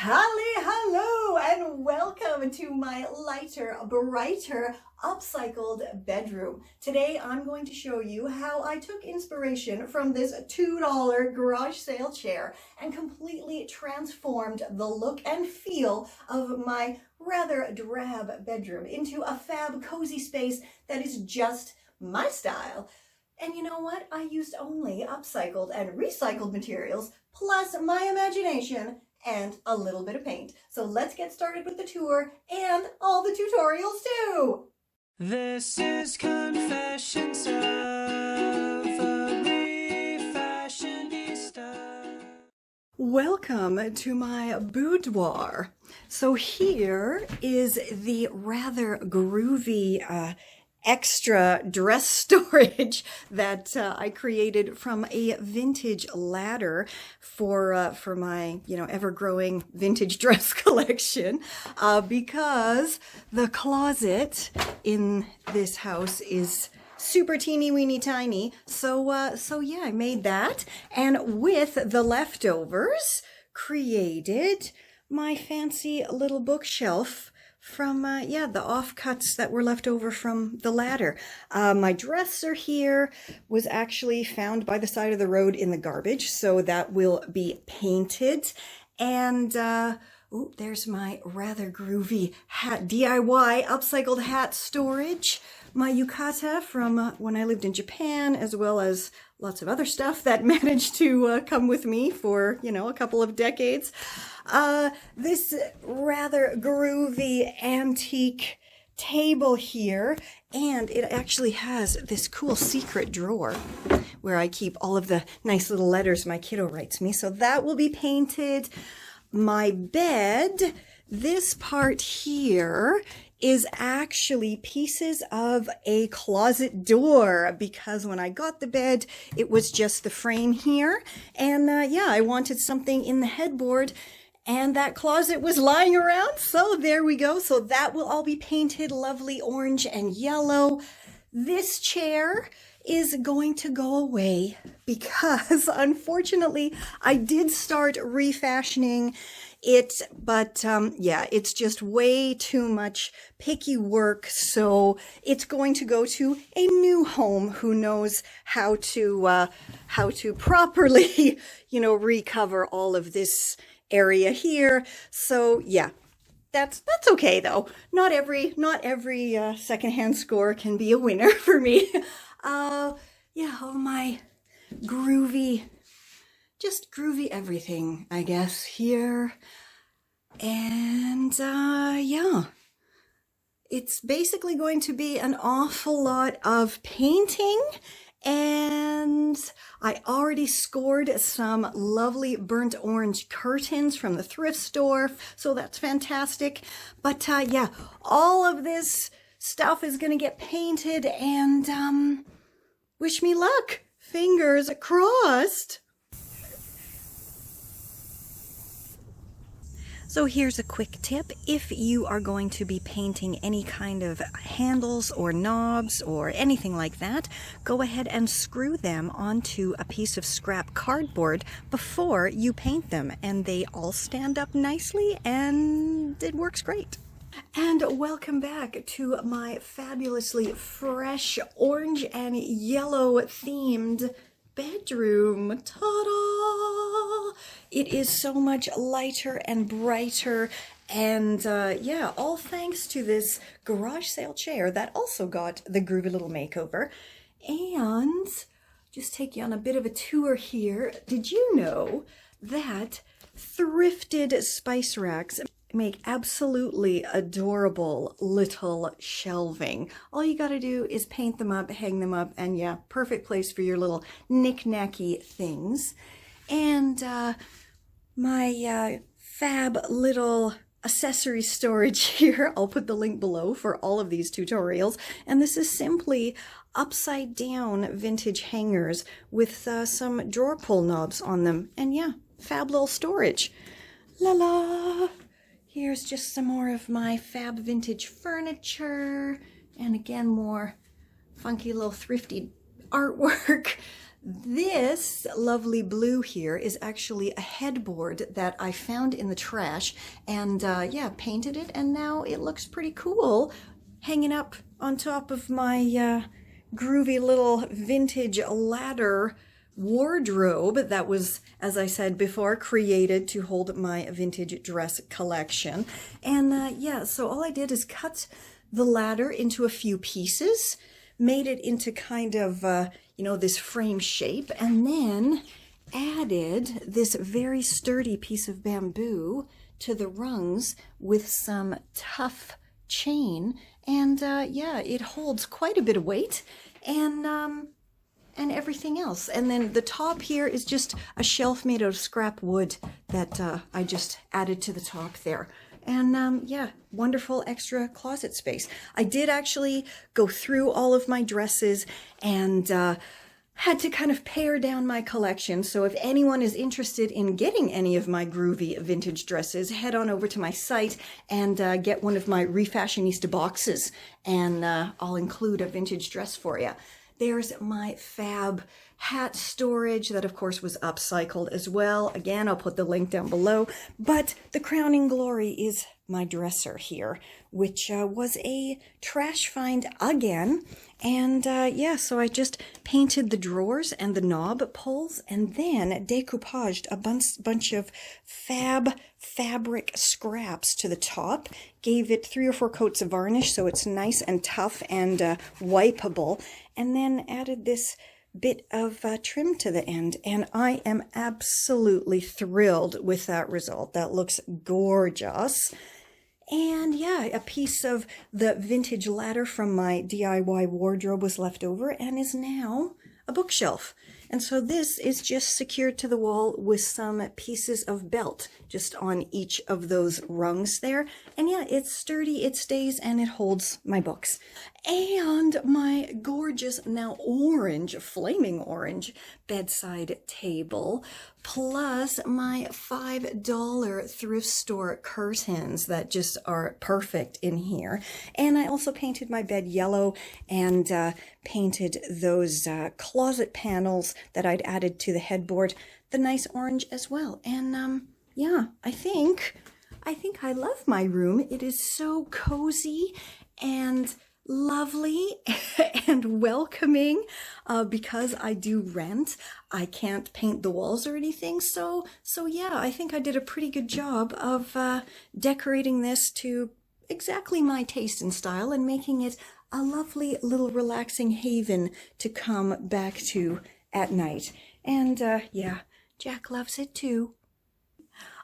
Hello and welcome to my lighter, brighter, upcycled bedroom. Today I'm going to show you how I took inspiration from this $2 garage sale chair and completely transformed the look and feel of my rather drab bedroom into a fab cozy space that is just my style. And you know what? I used only upcycled and recycled materials plus my imagination and a little bit of paint. So let's get started with the tour and all the tutorials too. This is Confessions of a Refashionista. Welcome to my boudoir. So here is the rather groovy extra dress storage that I created from a vintage ladder for my ever-growing vintage dress collection, because the closet in this house is super teeny weeny tiny. So yeah, I made that, and with the leftovers created my fancy little bookshelf from the offcuts that were left over from the ladder. My dresser here was actually found by the side of the road in the garbage, so that will be painted. And there's my rather groovy hat, DIY upcycled hat storage. My yukata from when I lived in Japan, as well as lots of other stuff that managed to come with me for, a couple of decades. This rather groovy antique table here, and it actually has this cool secret drawer where I keep all of the nice little letters my kiddo writes me. So that will be painted. My bed, this part here is actually pieces of a closet door, because when I got the bed, it was just the frame here. And I wanted something in the headboard, and that closet was lying around. So there we go. So that will all be painted lovely orange and yellow. This chair is going to go away because unfortunately I did start refashioning it, but it's just way too much picky work. So it's going to go to a new home who knows how to properly, recover all of this area here. So yeah, that's okay though. Not every secondhand score can be a winner for me. All my groovy everything, I guess, here. And it's basically going to be an awful lot of painting. And I already scored some lovely burnt orange curtains from the thrift store, so that's fantastic. But all of this stuff is going to get painted, and wish me luck. Fingers crossed. So here's a quick tip. If you are going to be painting any kind of handles or knobs or anything like that, go ahead and screw them onto a piece of scrap cardboard before you paint them, and they all stand up nicely and it works great. And welcome back to my fabulously fresh orange and yellow themed bedroom. Ta-da! It is so much lighter and brighter, and all thanks to this garage sale chair that also got the groovy little makeover. And just take you on a bit of a tour here. Did you know that thrifted spice racks make absolutely adorable little shelving? All you got to do is paint them up, hang them up, and perfect place for your little knick-knacky things. And my fab little accessory storage here, I'll put the link below for all of these tutorials. And this is simply upside down vintage hangers with some drawer pull knobs on them. And fab little storage. La la! Here's just some more of my fab vintage furniture, and again more funky little thrifty artwork. This lovely blue here is actually a headboard that I found in the trash and yeah, painted it, and now it looks pretty cool hanging up on top of my groovy little vintage ladder wardrobe that was, as I said before, created to hold my vintage dress collection. And yeah, so all I did is cut the ladder into a few pieces, made it into kind of, you know, this frame shape, and then added this very sturdy piece of bamboo to the rungs with some tough chain. And yeah, it holds quite a bit of weight and everything else. And then the top here is just a shelf made out of scrap wood that I just added to the top there. And yeah, wonderful extra closet space. I did actually go through all of my dresses and had to kind of pare down my collection. So if anyone is interested in getting any of my groovy vintage dresses, head on over to my site and get one of my Refashionista boxes, and I'll include a vintage dress for you. There's my fab hat storage that, of course, was upcycled as well. Again, I'll put the link down below. But the crowning glory is my dresser here, which was a trash find again. And yeah, so I just painted the drawers and the knob pulls, and then decoupaged a bunch of fabric scraps to the top, gave it 3 or 4 coats of varnish so it's nice and tough and wipeable, and then added this bit of trim to the end, and I am absolutely thrilled with that result. That looks gorgeous. And yeah, a piece of the vintage ladder from my DIY wardrobe was left over and is now a bookshelf. And so this is just secured to the wall with some pieces of belt just on each of those rungs there. And yeah, it's sturdy, it stays, and it holds my books. And my gorgeous, now orange, flaming orange bedside table, plus my $5 thrift store curtains that just are perfect in here. And I also painted my bed yellow and painted those closet panels that I'd added to the headboard the nice orange as well. And yeah, I think I love my room. It is so cozy and lovely and welcoming. Because I do rent, I can't paint the walls or anything. So yeah, I think I did a pretty good job of decorating this to exactly my taste and style, and making it a lovely little relaxing haven to come back to at night. And yeah, Jack loves it too.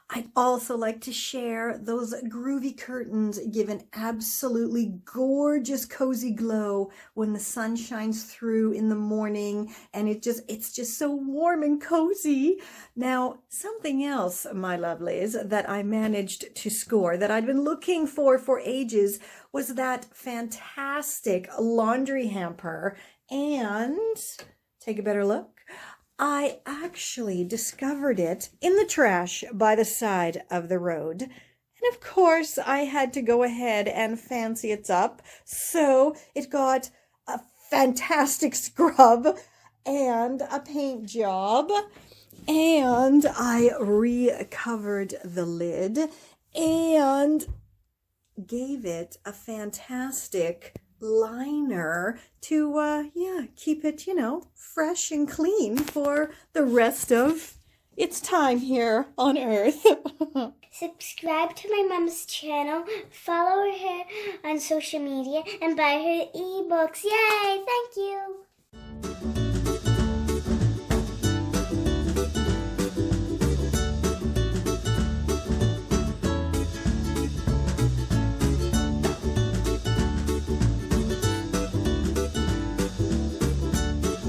I'd also like to share those groovy curtains give an absolutely gorgeous cozy glow when the sun shines through in the morning, and it's just so warm and cozy. Now, something else, my lovelies, that I managed to score that I'd been looking for ages was that fantastic laundry hamper. And take a better look. I actually discovered it in the trash by the side of the road. And of course, I had to go ahead and fancy it up. So it got a fantastic scrub and a paint job. And I recovered the lid and gave it a fantastic liner to yeah, keep it, you know, fresh and clean for the rest of its time here on earth. Subscribe to my mom's channel, follow her on social media, and buy her ebooks. Yay! Thank you!